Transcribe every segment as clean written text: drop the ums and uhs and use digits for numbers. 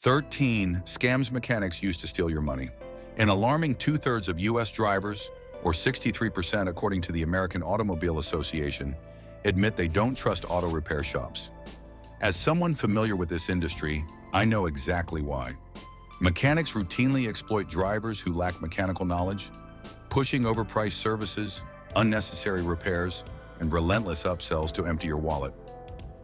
13 scams mechanics use to steal your money. An alarming two-thirds of U.S. drivers, or 63% according to the American Automobile Association, admit they don't trust auto repair shops. As someone familiar with this industry, I know exactly why. Mechanics routinely exploit drivers who lack mechanical knowledge, pushing overpriced services, unnecessary repairs, and relentless upsells to empty your wallet.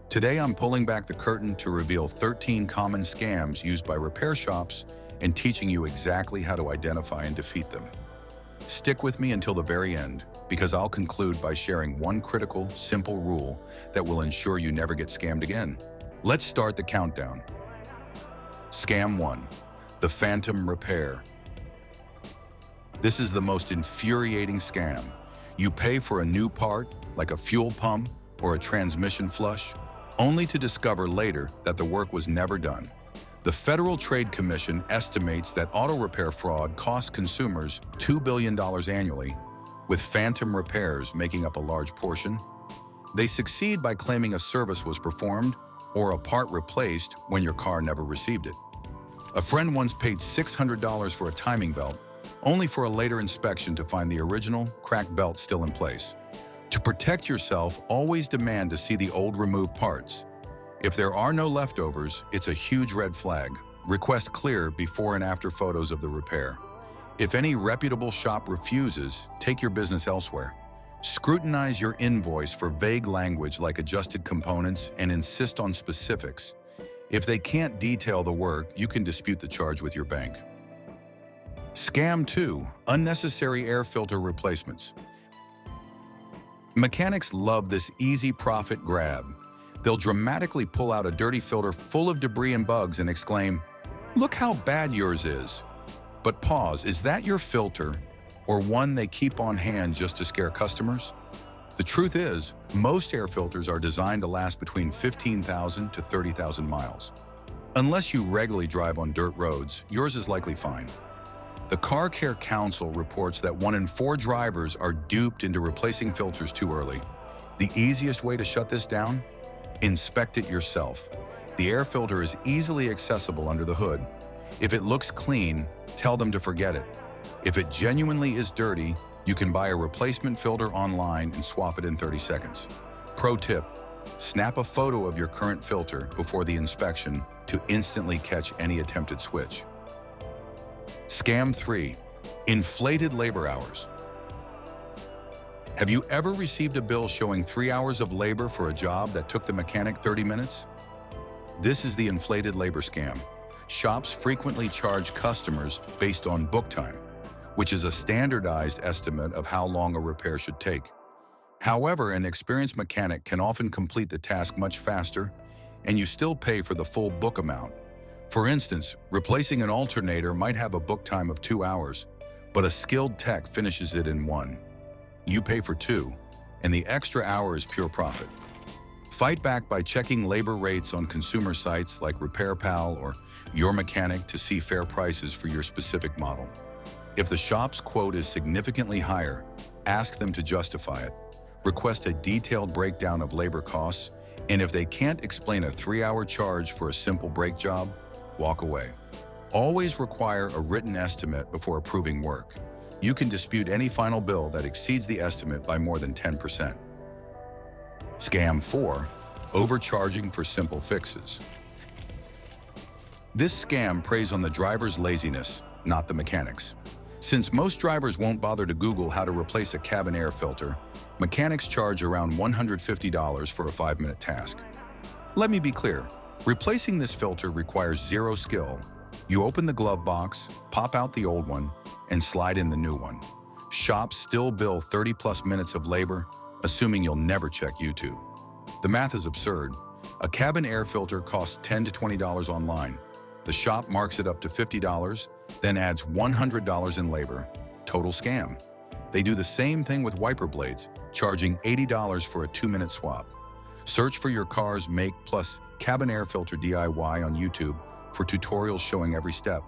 Today, I'm pulling back the curtain to reveal 13 common scams used by repair shops and teaching you exactly how to identify and defeat them. Stick with me until the very end, because I'll conclude by sharing one critical, simple rule that will ensure you never get scammed again. Let's start the countdown. Scam 1. The Phantom Repair. This is the most infuriating scam. You pay for a new part, like a fuel pump or a transmission flush, only to discover later that the work was never done. The Federal Trade Commission estimates that auto repair fraud costs consumers $2 billion annually, with phantom repairs making up a large portion. They succeed by claiming a service was performed or a part replaced when your car never received it. A friend once paid $600 for a timing belt, only for a later inspection to find the original, cracked belt still in place. To protect yourself, always demand to see the old removed parts. If there are no leftovers, it's a huge red flag. Request clear before and after photos of the repair. If any reputable shop refuses, take your business elsewhere. Scrutinize your invoice for vague language like adjusted components and insist on specifics. If they can't detail the work, you can dispute the charge with your bank. Scam 2. Unnecessary air filter replacements. Mechanics love this easy profit grab. They'll dramatically pull out a dirty filter full of debris and bugs and exclaim, "Look how bad yours is." But pause, is that your filter, or one they keep on hand just to scare customers? The truth is, most air filters are designed to last between 15,000 to 30,000 miles. Unless you regularly drive on dirt roads, yours is likely fine. The Car Care Council reports that 1 in 4 drivers are duped into replacing filters too early. The easiest way to shut this down? Inspect it yourself. The air filter is easily accessible under the hood. If it looks clean, tell them to forget it. If it genuinely is dirty, you can buy a replacement filter online and swap it in 30 seconds. Pro tip: snap a photo of your current filter before the inspection to instantly catch any attempted switch. Scam 3. Inflated labor hours. Have you ever received a bill showing 3 hours of labor for a job that took the mechanic 30 minutes? This is the inflated labor scam. Shops frequently charge customers based on book time, which is a standardized estimate of how long a repair should take. However, an experienced mechanic can often complete the task much faster, and you still pay for the full book amount. For instance, replacing an alternator might have a book time of 2 hours, but a skilled tech finishes it in 1. You pay for 2, and the extra hour is pure profit. Fight back by checking labor rates on consumer sites like RepairPal or Your Mechanic to see fair prices for your specific model. If the shop's quote is significantly higher, ask them to justify it. Request a detailed breakdown of labor costs, and if they can't explain a 3-hour charge for a simple brake job, walk away. Always require a written estimate before approving work. You can dispute any final bill that exceeds the estimate by more than 10%. Scam 4. Overcharging for simple fixes. This scam preys on the driver's laziness, not the mechanic's. Since most drivers won't bother to Google how to replace a cabin air filter, mechanics charge around $150 for a 5-minute task. Let me be clear. Replacing this filter requires zero skill. You open the glove box, pop out the old one, and slide in the new one. Shops still bill 30+ minutes of labor, assuming you'll never check YouTube. The math is absurd. A cabin air filter costs $10 to $20 online. The shop marks it up to $50, then adds $100 in labor. Total scam. They do the same thing with wiper blades, charging $80 for a 2-minute swap. Search for your car's make plus cabin air filter DIY on YouTube for tutorials showing every step,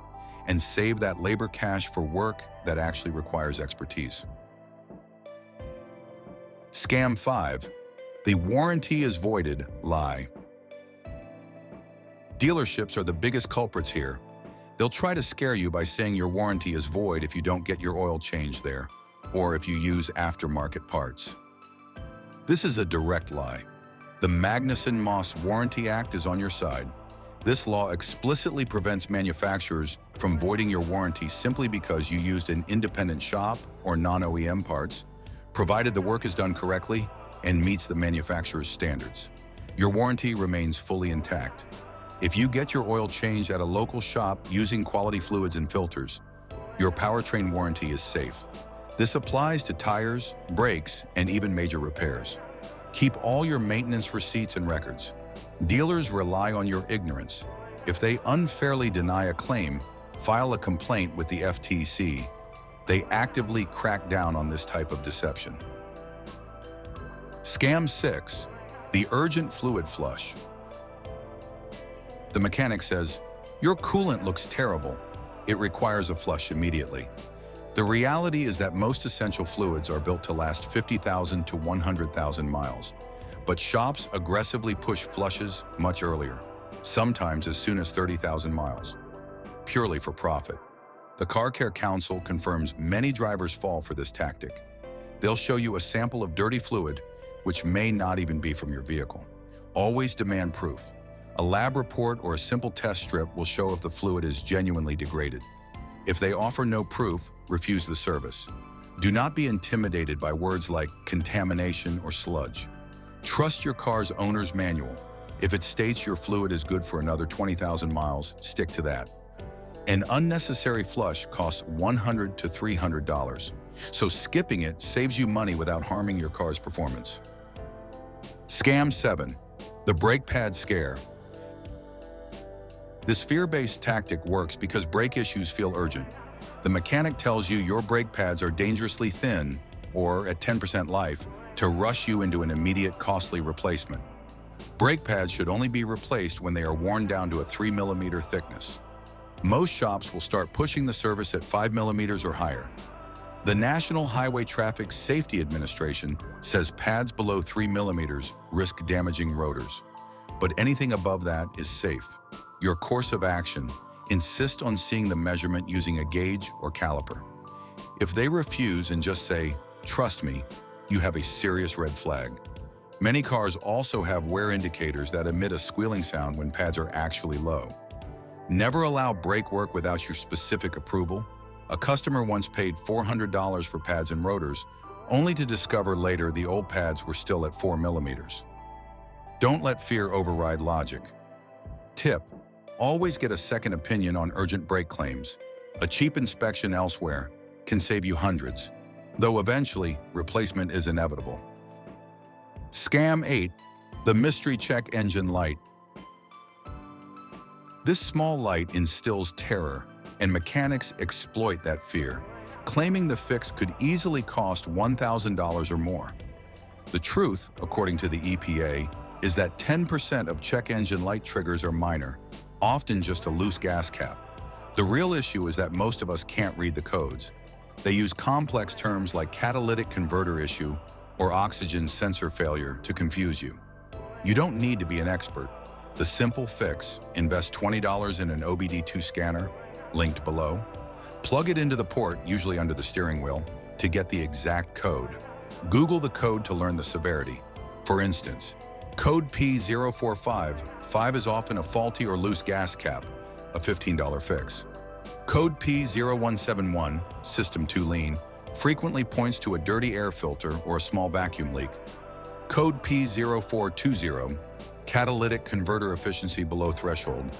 and save that labor cash for work that actually requires expertise. Scam 5. The warranty is voided lie. Dealerships are the biggest culprits here. They'll try to scare you by saying your warranty is void if you don't get your oil changed there, or if you use aftermarket parts. This is a direct lie. The Magnuson-Moss Warranty Act is on your side. This law explicitly prevents manufacturers from voiding your warranty simply because you used an independent shop or non-OEM parts, provided the work is done correctly and meets the manufacturer's standards. Your warranty remains fully intact. If you get your oil changed at a local shop using quality fluids and filters, your powertrain warranty is safe. This applies to tires, brakes, and even major repairs. Keep all your maintenance receipts and records. Dealers rely on your ignorance. If they unfairly deny a claim, file a complaint with the FTC. They actively crack down on this type of deception. Scam 6. The urgent fluid flush. The mechanic says, "Your coolant looks terrible. It requires a flush immediately." The reality is that most essential fluids are built to last 50,000 to 100,000 miles, but shops aggressively push flushes much earlier, sometimes as soon as 30,000 miles, purely for profit. The Car Care Council confirms many drivers fall for this tactic. They'll show you a sample of dirty fluid, which may not even be from your vehicle. Always demand proof. A lab report or a simple test strip will show if the fluid is genuinely degraded. If they offer no proof, refuse the service. Do not be intimidated by words like contamination or sludge. Trust your car's owner's manual. If it states your fluid is good for another 20,000 miles, stick to that. An unnecessary flush costs $100 to $300, so skipping it saves you money without harming your car's performance. Scam 7. The brake pad scare. This fear-based tactic works because brake issues feel urgent. The mechanic tells you your brake pads are dangerously thin, or at 10% life, to rush you into an immediate costly replacement. Brake pads should only be replaced when they are worn down to a 3mm thickness. Most shops will start pushing the service at 5mm or higher. The National Highway Traffic Safety Administration says pads below 3mm risk damaging rotors, but anything above that is safe. Your course of action: insist on seeing the measurement using a gauge or caliper. If they refuse and just say, "Trust me," you have a serious red flag. Many cars also have wear indicators that emit a squealing sound when pads are actually low. Never allow brake work without your specific approval. A customer once paid $400 for pads and rotors, only to discover later the old pads were still at 4mm. Don't let fear override logic. Tip: always get a second opinion on urgent brake claims. A cheap inspection elsewhere can save you hundreds, though eventually replacement is inevitable. Scam 8. The mystery check engine light. This small light instills terror, and mechanics exploit that fear, claiming the fix could easily cost $1,000 or more. The truth, according to the EPA, is that 10% of check engine light triggers are minor, often just a loose gas cap. The real issue is that most of us can't read the codes. They use complex terms like catalytic converter issue or oxygen sensor failure to confuse you. You don't need to be an expert. The simple fix: invest $20 in an OBD2 scanner, linked below. Plug it into the port, usually under the steering wheel, to get the exact code. Google the code to learn the severity. For instance, code P045, 5 is often a faulty or loose gas cap, a $15 fix. Code P0171, system too lean, frequently points to a dirty air filter or a small vacuum leak. Code P0420, catalytic converter efficiency below threshold,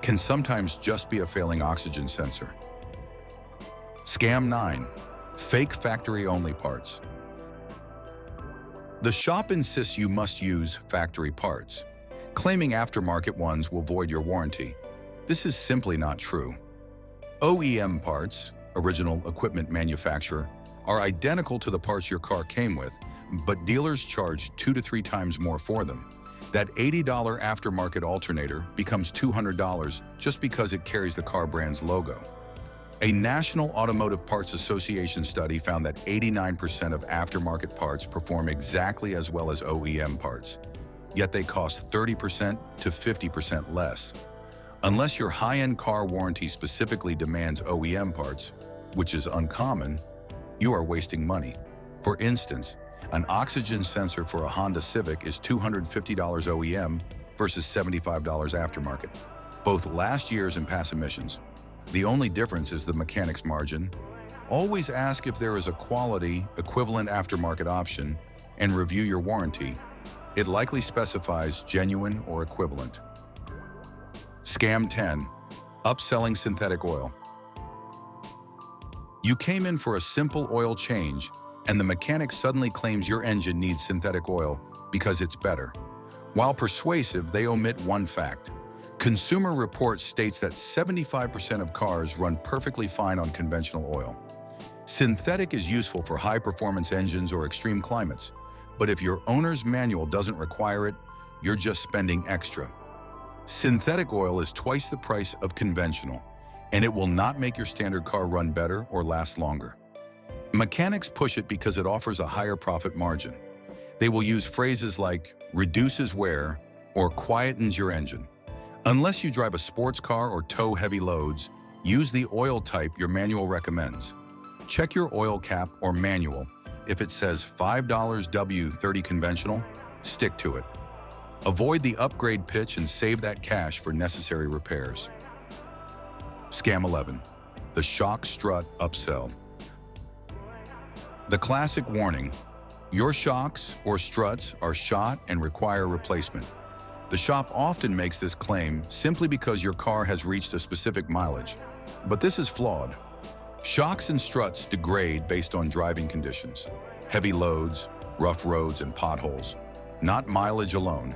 can sometimes just be a failing oxygen sensor. Scam 9. Fake factory-only parts. The shop insists you must use factory parts, claiming aftermarket ones will void your warranty. This is simply not true. OEM parts, original equipment manufacturer, are identical to the parts your car came with, but dealers charge 2 to 3 times more for them. That $80 aftermarket alternator becomes $200 just because it carries the car brand's logo. A National Automotive Parts Association study found that 89% of aftermarket parts perform exactly as well as OEM parts, yet they cost 30% to 50% less. Unless your high-end car warranty specifically demands OEM parts, which is uncommon, you are wasting money. For instance, an oxygen sensor for a Honda Civic is $250 OEM versus $75 aftermarket, both last year's and past emissions. The only difference is the mechanic's margin. Always ask if there is a quality, equivalent aftermarket option and review your warranty. It likely specifies genuine or equivalent. Scam 10. Upselling synthetic oil. You came in for a simple oil change, and the mechanic suddenly claims your engine needs synthetic oil because it's better. While persuasive, they omit one fact. Consumer Reports states that 75% of cars run perfectly fine on conventional oil. Synthetic is useful for high-performance engines or extreme climates, but if your owner's manual doesn't require it, you're just spending extra. Synthetic oil is twice the price of conventional, and it will not make your standard car run better or last longer. Mechanics push it because it offers a higher profit margin. They will use phrases like reduces wear or quietens your engine. Unless you drive a sports car or tow heavy loads, use the oil type your manual recommends. Check your oil cap or manual. If it says $5 W30 conventional, stick to it. Avoid the upgrade pitch and save that cash for necessary repairs. Scam 11. The shock strut upsell. The classic warning: your shocks or struts are shot and require replacement. The shop often makes this claim simply because your car has reached a specific mileage, but this is flawed. Shocks and struts degrade based on driving conditions, heavy loads, rough roads, and potholes, not mileage alone.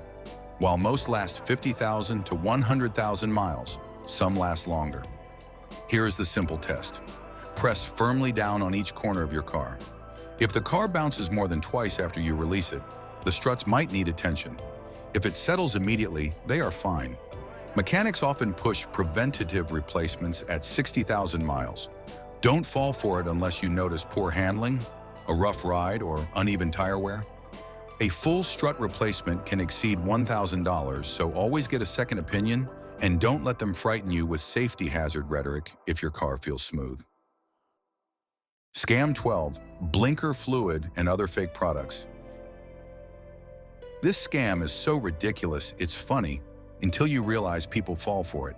While most last 50,000 to 100,000 miles, some last longer. Here is the simple test. Press firmly down on each corner of your car. If the car bounces more than twice after you release it, the struts might need attention. If it settles immediately, they are fine. Mechanics often push preventative replacements at 60,000 miles. Don't fall for it unless you notice poor handling, a rough ride, or uneven tire wear. A full strut replacement can exceed $1,000, so always get a second opinion and don't let them frighten you with safety hazard rhetoric if your car feels smooth. Scam 12. Blinker fluid and other fake products. This scam is so ridiculous it's funny until you realize people fall for it.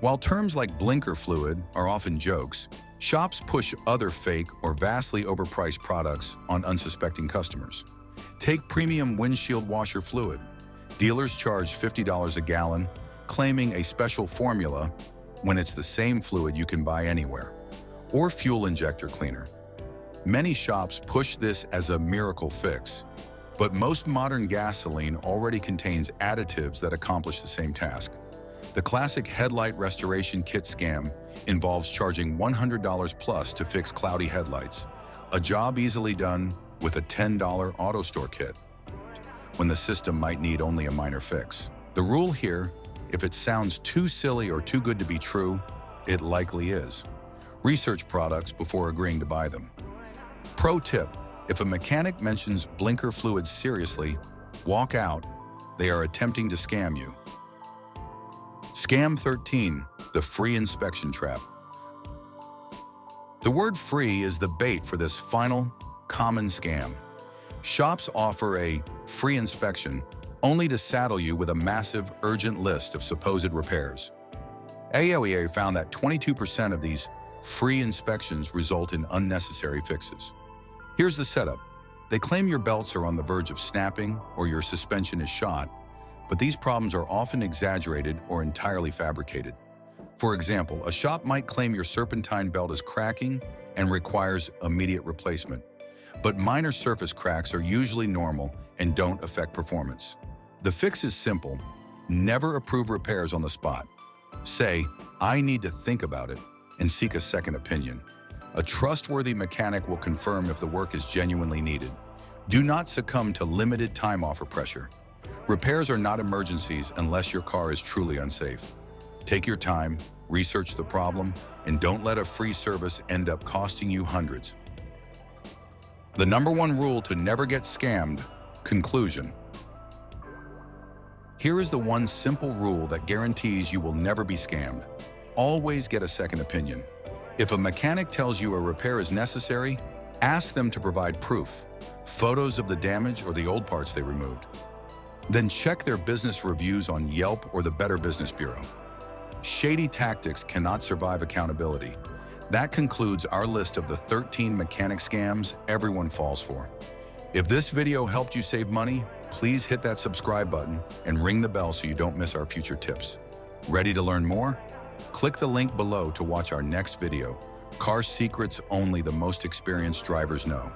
While terms like blinker fluid are often jokes, shops push other fake or vastly overpriced products on unsuspecting customers. Take premium windshield washer fluid. Dealers charge $50 a gallon, claiming a special formula when it's the same fluid you can buy anywhere. Or fuel injector cleaner. Many shops push this as a miracle fix, but most modern gasoline already contains additives that accomplish the same task. The classic headlight restoration kit scam involves charging $100 plus to fix cloudy headlights, a job easily done with a $10 auto store kit, when the system might need only a minor fix. The rule here: if it sounds too silly or too good to be true, it likely is. Research products before agreeing to buy them. Pro tip: if a mechanic mentions blinker fluid seriously, walk out. They are attempting to scam you. Scam 13. The free inspection trap. The word free is the bait for this final, common scam. Shops offer a free inspection only to saddle you with a massive, urgent list of supposed repairs. AOEA found that 22% of these free inspections result in unnecessary fixes. Here's the setup. They claim your belts are on the verge of snapping or your suspension is shot, but these problems are often exaggerated or entirely fabricated. For example, a shop might claim your serpentine belt is cracking and requires immediate replacement, but minor surface cracks are usually normal and don't affect performance. The fix is simple. Never approve repairs on the spot. Say, "I need to think about it," and seek a second opinion. A trustworthy mechanic will confirm if the work is genuinely needed. Do not succumb to limited time offer pressure. Repairs are not emergencies unless your car is truly unsafe. Take your time, research the problem, and don't let a free service end up costing you hundreds. The #1 rule to never get scammed: conclusion. Here is the one simple rule that guarantees you will never be scammed. Always get a second opinion. If a mechanic tells you a repair is necessary, ask them to provide proof, photos of the damage or the old parts they removed. Then check their business reviews on Yelp or the Better Business Bureau. Shady tactics cannot survive accountability. That concludes our list of the 13 mechanic scams everyone falls for. If this video helped you save money, please hit that subscribe button and ring the bell so you don't miss our future tips. Ready to learn more? Click the link below to watch our next video. Car secrets only the most experienced drivers know.